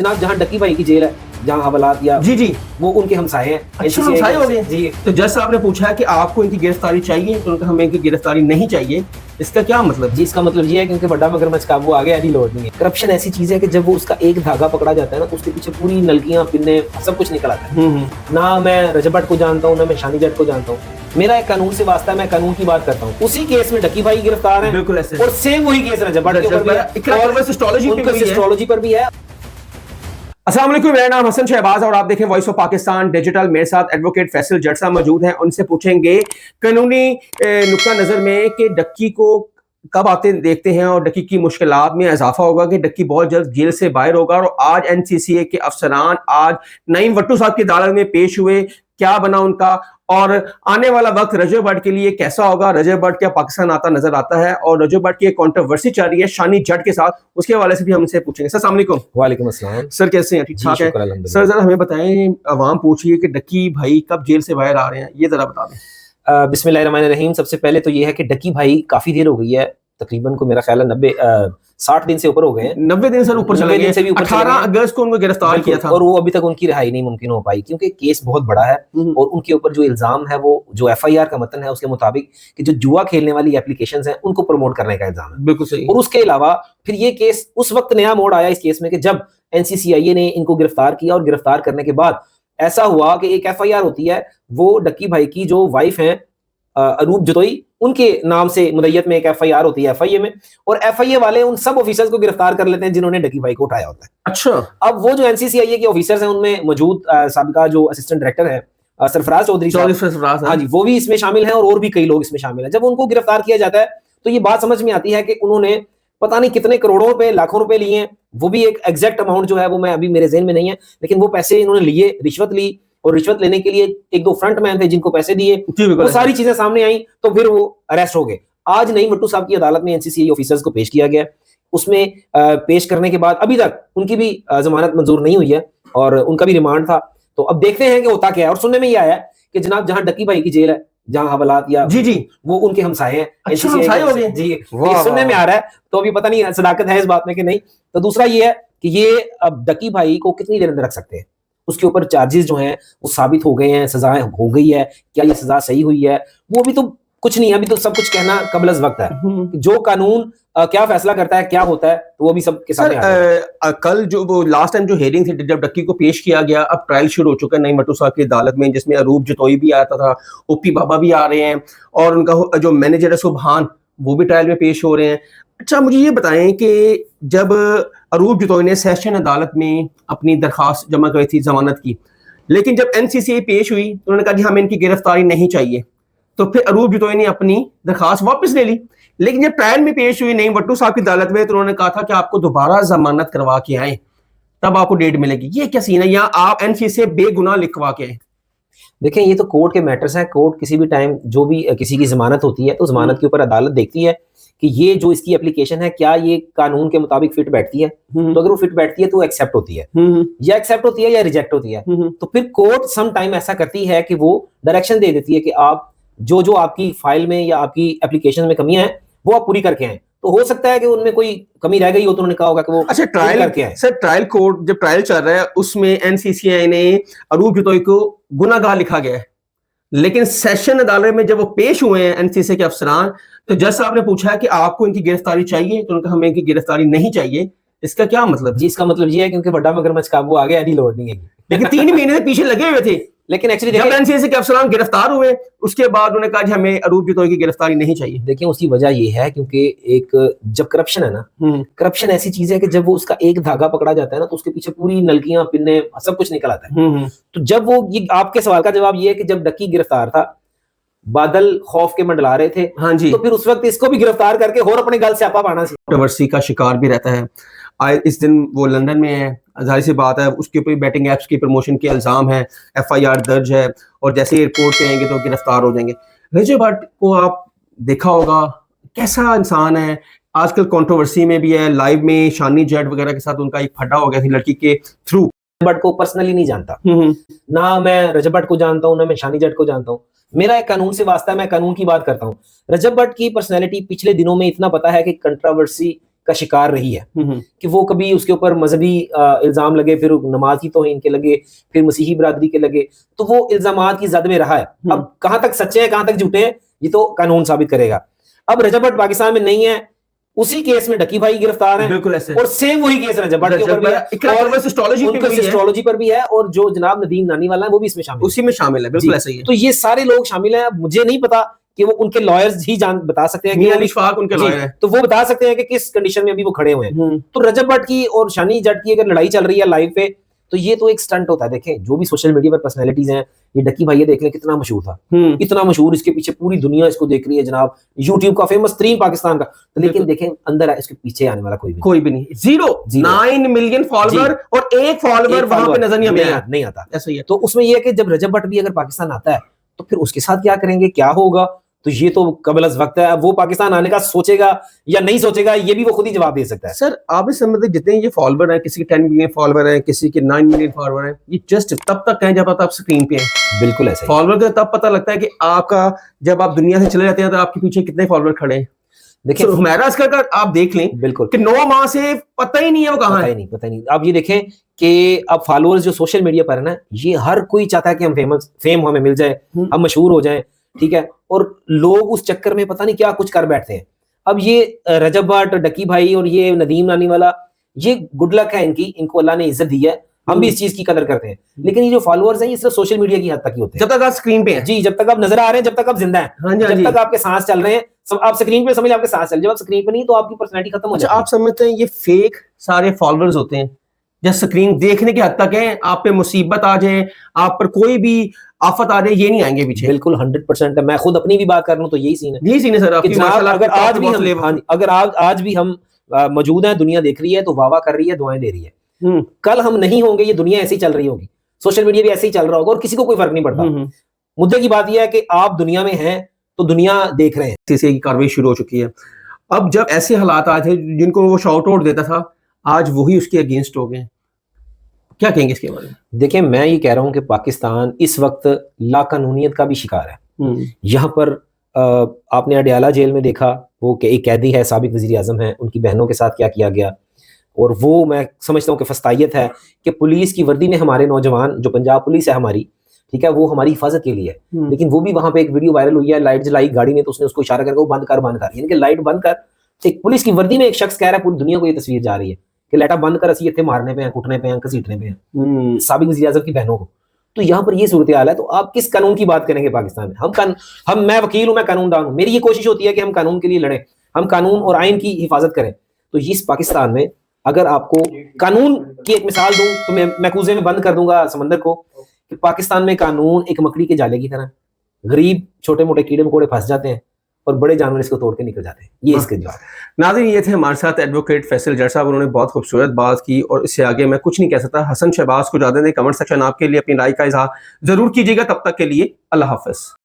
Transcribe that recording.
जनाब जहाँ डक्की भाई की जेल है, जहाँ हवालात या जी जी वो उनके हमसाए हैं। अच्छा, हमसाए हो गए जी। तो जज साहब ने पूछा है कि आपको इनकी गिरफ्तारी चाहिए, तो उन्होंने कहा हमें इनकी गिरफ्तारी नहीं चाहिए। इसका क्या मतलब? जी, इसका मतलब ये है क्योंकि बड़ा मगरमच्छ काबू आ गया, अभी लौट नहीं है। करप्शन ऐसी चीज है कि जब वो उसका एक धागा पकड़ा जाता है ना, तो उसके पीछे पूरी नलकियां पिन्ने सब कुछ निकल आता है। ना मैं रजब भट्ट को जानता हूँ, ना मैं शानी जट को जानता हूँ। मेरा एक कानून से वास्ता है, मैं कानून की बात करता हूँ। उसी केस में डक्की भाई गिरफ्तार है, बिल्कुल ऐसे, और सेम वही केस रजब भट्ट के ऊपर भी है और सिस्टोलॉजी पर भी है। अस्सलाम वालेकुम, मेरा नाम हसन शहबाज और आप देखें वॉइस ऑफ पाकिस्तान डिजिटल। मेरे साथ एडवोकेट फैसल जट साहब मौजूद हैं। उनसे पूछेंगे कानूनी नुक्ता नजर में कि डक्की को कब आते देखते हैं और डक्की की मुश्किलात में इजाफा होगा कि डक्की बहुत जल्द जेल से बाहर होगा। और आज एनसीसीए के अफसरान आज नईम भट्टू साहब की अदालत में पेश हुए, क्या बना उनका, और आने वाला वक्त रजब भट्ट के लिए कैसा होगा। रजब भट्ट क्या पाकिस्तान आता नजर आता है, और रजब भट्ट की एक कंट्रोवर्सी चल रही है शानी जट के साथ, उसके हवाले से भी हम इनसे पूछेंगे। सर अस्सलाम वालेकुम। वालेकुम अस्सलाम। सर कैसे हैं? ठीक ठाक है सर। जरा हमें बताएं, अवाम पूछ रही है कि डक्की भाई कब जेल से बाहर आ रहे हैं, ये जरा बता दें। बिस्मिल्लाहिर्रहमानिर्रहीम। सबसे पहले तो ये है कि डक्की भाई काफी देर हो गई है, तकरीबन को मेरा ख्याल है 60 दिन से ऊपर हो गए हैं। 90 दिन से ऊपर चले गए। से भी ऊपर 18 अगस्त को उनको गिरफ्तार किया था, और वो अभी तक उनकी रिहाई नहीं मुमकिन हो पाई क्योंकि केस बहुत बड़ा है। और उनके ऊपर जो इल्जाम है, वो जो एफआईआर का मतन है उसके मुताबिक कि जो जुआ खेलने वाली एप्लीकेशंस हैं उनको प्रमोट करने का इल्जाम है। बिल्कुल सही। और उसके अलावा फिर ये केस उस वक्त नया मोड़ आया इस केस में कि जब एनसीसीआईए ने इनको गिरफ्तार किया, और गिरफ्तार करने के बाद ऐसा हुआ कि एक एफआईआर होती है, वो डक्की भाई की जो वाइफ है अरूप जतोई, उनके नाम से मुदय्यत में एक एफआईआर होती है एफआईए में, और एफआईए वाले उन सब ऑफिसर्स को गिरफ्तार कर लेते हैं जिन्होंने डक्की भाई को उठाया होता है। अच्छा। अब वो जो एनसीसीआईए के ऑफिसर्स हैं उनमें मौजूद साबिका जो असिस्टेंट डायरेक्टर है सरफराज चौधरी, हाँ जी, वो भी इसमें शामिल हैं, और भी कई लोग इसमें शामिल हैं। जब उनको गिरफ्तार किया जाता है तो ये बात समझ में आती है कि उन्होंने पता नहीं कितने करोड़ों रुपए, लाखों रुपए लिए हैं। वो भी एक एग्जैक्ट अमाउंट जो है वो मैं अभी मेरे ज़हन में नहीं है, लेकिन वो पैसे इन्होंने लिए, रिश्वत ली, और रिश्वत लेने के लिए एक दो फ्रंट मैन थे जिनको पैसे दिए, वो सारी चीजें सामने आई, तो फिर वो अरेस्ट हो गए। आज नईम भट्टू साहब की अदालत में एनसीसीआई ऑफिसर्स को पेश किया गया। उसमें पेश करने के बाद अभी तक उनकी भी जमानत मंजूर नहीं हुई है, और उनका भी रिमांड था। तो अब देखते हैं कि होता क्या है। और सुनने में ये आया है कि जनाब जहाँ डक्की भाई की जेल है, जहाँ हवालात या जी जी वो उनके हमसाए हैं। अच्छा, हमसाए हो गए। जी, ये सुनने में आ रहा है, तो अभी पता नहीं सदाकत है इस बात में कि नहीं। तो दूसरा ये है कि ये अब डक्की भाई को कितनी देर अंदर रख सकते हैं, उसके ऊपर चार्जेस जो हैं वो साबित हो गए हैं, सजाएं हो गई है, क्या ये सजा सही हुई है, वो अभी तो कुछ नहीं है, अभी तो सब कुछ कहना कबल वक्त है। जो कानून क्या फैसला करता है, क्या होता है, तो वो भी सब के सामने आ रहा है। कल जो वो लास्ट टाइम जो हेयरिंग थी जब डक्की को पेश किया गया, अब ट्रायल शुरू हो चुका है नईम भट्टू साहब की अदालत में, जिसमें अरूप जतोई भी आता था, ओपी बाबा भी आ रहे हैं, और उनका जो मैनेजर है सुबहान, वो भी ट्रायल में पेश हो रहे हैं। अच्छा, मुझे ये बताएं कि जब अरूप जतोई ने सेशन अदालत में अपनी दरखास्त जमा करी थी जमानत की, लेकिन जब एनसीसीए पेश हुई तो उन्होंने कहा कि हमें इनकी गिरफ्तारी नहीं चाहिए, तो फिर अरूप जतोई ने अपनी दरखास्त वापस ले ली। लेकिन जब ट्रायल में पेश हुई नईम भट्टू साहब की अदालत में, तो उन्होंने कहा था कि आपको दोबारा जमानत करवा के आए, तब आपको डेट मिलेगी। ये क्या सीन है, या आप एनसीसीए बेगुनाह लिखवा के आए? देखें, ये तो कोर्ट के मैटर्स हैं। कोर्ट किसी भी टाइम जो भी किसी की जमानत होती है, तो जमानत के ऊपर अदालत देखती है कि ये जो इसकी एप्लीकेशन है, क्या ये कानून के मुताबिक फिट बैठती है। तो अगर वो फिट बैठती है तो एक्सेप्ट होती है, या एक्सेप्ट होती है या रिजेक्ट होती है। तो फिर कोर्ट सम टाइम ऐसा करती है कि वो डायरेक्शन दे देती है कि आप जो जो आपकी फाइल में या आपकी एप्लीकेशन में कमियां हैं वो आप पूरी करके आए। तो हो सकता है कि उनमें कोई कमी रह गई हो, तो उन्होंने कहा होगा कि वो अच्छा ट्रायल करके आए। सर, ट्रायल कोर्ट जब ट्रायल चल रहा है उसमें एनसीसीआई ने अरूप जतोई को गुनाहगार लिखा गया है, लेकिन सेशन अदालत में जब वो पेश हुए हैं एनसीसीए के अफसरान, तो जज साहब ने पूछा है कि आपको इनकी गिरफ्तारी चाहिए, तो उन्होंने कहा हमें इनकी गिरफ्तारी नहीं चाहिए। इसका क्या मतलब? जी, इसका मतलब ये है क्योंकि बड़ा मगरमच्छ काबू आ गया, अभी लौट नहीं है। लेकिन 3 महीने से पीछे लगे हुए थे। लेकिन एक्चुअली जब एनसीसी के अफसरान गिरफ्तार हुए, उसके बाद उन्होंने कहा कि हमें अरूप जतोई की गिरफ्तारी नहीं चाहिए। देखिए, उसकी वजह ये है क्योंकि एक जब करप्शन है ना, करप्शन ऐसी चीज है कि जब वो उसका एक धागा पकड़ा जाता है ना, तो उसके पीछे पूरी नलकियां पिन्ने सब कुछ निकल आता है। तो जब वो, ये आपके सवाल का जवाब ये है कि जब डक्की गिरफ्तार था, बादल खौफ के मंडला रहे थे, हाँ जी, तो फिर उस वक्त इसको भी गिरफ्तार करके और अपने गल से आपा पाना सी। कंट्रोवर्सी का शिकार भी रहता है। इस दिन वो लंदन में है, जाहिर सी बात है उसके ऊपर बैटिंग एप्स की प्रमोशन के इल्जाम है, एफआईआर दर्ज है, और जैसे एयरपोर्ट पे आएंगे तो गिरफ्तार हो जाएंगे। रजब भट्ट को आप देखा होगा, कैसा इंसान है, आजकल कंट्रोवर्सी में भी है, लाइव में शानी जट वगैरह के साथ उनका एक फड्डा हो गया थी लड़की के थ्रू। भट्ट को पर्सनली नहीं जानता, ना मैं रजब भट्ट को जानता हूँ, ना मैं शानी जट को जानता हूँ। मेरा एक कानून से वास्ता है, मैं कानून की बात करता हूँ। रजब भट्ट की पर्सनैलिटी पिछले दिनों में इतना पता है कि का शिकार रही है कि वो कभी उसके ऊपर मजहबी इल्जाम लगे, फिर नमाज की तौहीन के लगे, फिर मसीही बरादरी के लगे, तो वो इल्जामात की जद में रहा है। अब कहां तक सच्चे हैं कहां तक झूठे हैं ये तो कानून साबित करेगा। अब रजब भट्ट पाकिस्तान में नहीं है, उसी केस में डकी भाई गिरफ्तार है, बिल्कुल ऐसे, और सेम वही केस रजब भट्ट के ऊपर भी है, और सिस्टोलॉजी पर भी है, और जो जनाब नदीम नानी वाला है वो भी इसमें शामिल, उसी में शामिल है। बिल्कुल ऐसे ही है। तो ये सारे लोग शामिल हैं। मुझे नहीं पता कि वो उनके लॉयर्स ही बता सकते हैं कि इशफाक उनके लॉयर हैं, तो वो बता सकते हैं कि किस कंडीशन में अभी वो खड़े हुए हैं। तो रजब भट्ट की और शानी जट की अगर लड़ाई चल रही है लाइव पे, तो ये तो एक स्टंट होता है। देखें जो भी सोशल मीडिया पर पर्सनैलिटीज हैं, ये डकी भाई देख लें कितना मशहूर था, इतना मशहूर, इसके पीछे पूरी दुनिया इसको देख रही है जनाब, यूट्यूब का फेमस तरीन पाकिस्तान का, तो लेकिन देखें अंदर इसके पीछे आने वाला कोई भी नहीं। 9 मिलियन फॉलोअर और एक फॉलोअर वहां पे नजर नहीं आता। ऐसा ही है। तो उसमें यह है कि जब रजब भट्ट भी अगर पाकिस्तान आता है तो फिर उसके साथ क्या करेंगे, क्या होगा, तो ये तो कबल अज़ वक्त है। वो पाकिस्तान आने का सोचेगा या नहीं सोचेगा ये भी वो खुद ही जवाब दे सकता है। सर आप इस समझते जितने ये फॉलोअर हैं, किसी के 10 मिलियन फॉलोअर हैं, किसी के 9 मिलियन फॉलोअर हैं, ये जस्ट तब तक हैं जब आप स्क्रीन पे हैं। बिल्कुल ऐसा। फॉलोअर का तब पता लगता है कि आपका, जब आप दुनिया से चले जाते हैं तो आपके पीछे कितने फॉलोअर खड़े हैं। देखिए हुमैरा अस्कर का आप देख लें, बिल्कुल कि 9 माह से पता ही नहीं है वो कहाँ है। पता ही नहीं। आप ये देखें कि अब फॉलोअर्स जो सोशल मीडिया पर है ना, ये हर कोई चाहता है कि हम फेम हमें मिल जाए, हम मशहूर हो जाएं, ठीक है, और लोग उस चक्कर में पता नहीं क्या कुछ कर बैठते हैं। अब ये रजब भट्ट, डकी भाई और ये नदीम नानी वाला, ये गुड लक है इनको अल्लाह ने इज्जत दी है, हम भी इस चीज की कदर करते हैं। लेकिन ये जो फॉलोअर्स हैं ये सिर्फ सोशल मीडिया की हद तक ही होते हैं, जब तक आप स्क्रीन पे हैं। जी, जब तक आप नजर आ रहे हैं, जब तक आप जिंदा हैं, जब तक आपके सांस चल रहे हैं, आप स्क्रीन पे समझ आपके सांस चल, जब आप स्क्रीन पे नहीं तो आपकी पर्सनैलिटी खत्म हो जाती है। आप समझते हैं ये फेक सारे फॉलोअर्स होते हैं, जब स्क्रीन देखने की हद तक है, आप पे मुसीबत आ जाए, आप पर कोई भी आफत आ जाए, ये नहीं आएंगे पीछे। बिल्कुल 100% है। मैं खुद अपनी भी बात कर रहा हूं तो यही सीन है, यही सीन है सर आपकी। अगर आज भी हम मौजूद हैं, दुनिया देख रही है तो वाह कर रही है, दुआएं दे रही है। कल हम नहीं होंगे, ये दुनिया ऐसी चल रही होगी, सोशल मीडिया भी ऐसे ही चल रहा होगा और किसी को कोई फर्क नहीं पड़ता। मुद्दे की बात यह है कि आप दुनिया में हैं तो दुनिया देख रहे हैं। सीसीआई की कार्रवाई शुरू हो चुकी है। अब जब ऐसे हालात आए थे जिनको वो शाउट आउट देता था, आज वही उसके अगेंस्ट हो गए, क्या कहेंगे इसके बारे में? देखिए मैं ये कह रहा हूं कि पाकिस्तान इस वक्त लाकानूनियत का भी शिकार है। यहाँ पर आपने अडयाला जेल में देखा, वो एक कैदी है, साबिक वजीर आजम है, उनकी बहनों के साथ क्या किया गया, और वो मैं समझता हूँ कि फस्तायत है कि पुलिस की वर्दी में हमारे नौजवान, जो पंजाब पुलिस है हमारी, ठीक है, वो हमारी हिफाजत के लिए है, लेकिन वो भी वहां पे एक वीडियो वायरल हुई है, लाइट जलाई गाड़ी ने तो उसने उसको इशारा करके वो बंद कर, यानी कि लाइट बंद कर। एक पुलिस की वर्दी में एक शख्स कह रहा है, पूरी दुनिया को ये तस्वीर जा रही है कि लाइटा बंद कर, असि इत्थे मारने पे हैं, कुटने पे हैं, घसीटने पे हैं साबिक वज़ीर आज़म की बहनों को। तो यहाँ पर ये सूरत हाल है, तो आप किस कानून की बात करेंगे पाकिस्तान में? मैं वकील हूँ, मैं कानूनदान हूँ, मेरी ये कोशिश होती है कि हम कानून के लिए लड़ें, हम कानून और आइन की हिफाजत करें। तो इस पाकिस्तान में अगर आपको कानून की एक मिसाल दूं तो मैं कूजे में बंद कर दूंगा समंदर को, कि पाकिस्तान में कानून एक मकड़ी के जाले की तरह, गरीब छोटे मोटे कीड़े मकोड़े फंस जाते हैं और बड़े जानवर इसको तोड़ के निकल जाते हैं। ये इसके जवाब। नाज़रीन, ये थे हमारे साथ एडवोकेट फैसल जट साहब, उन्होंने बहुत खूबसूरत बात की और इससे आगे मैं कुछ नहीं कह सकता। हसन शहबाज को इजाज़त दें, कमेंट सेक्शन आपके लिए अपनी राय का इज़हार जरूर कीजिएगा। तब तक के लिए अल्लाह हाफ़िज़।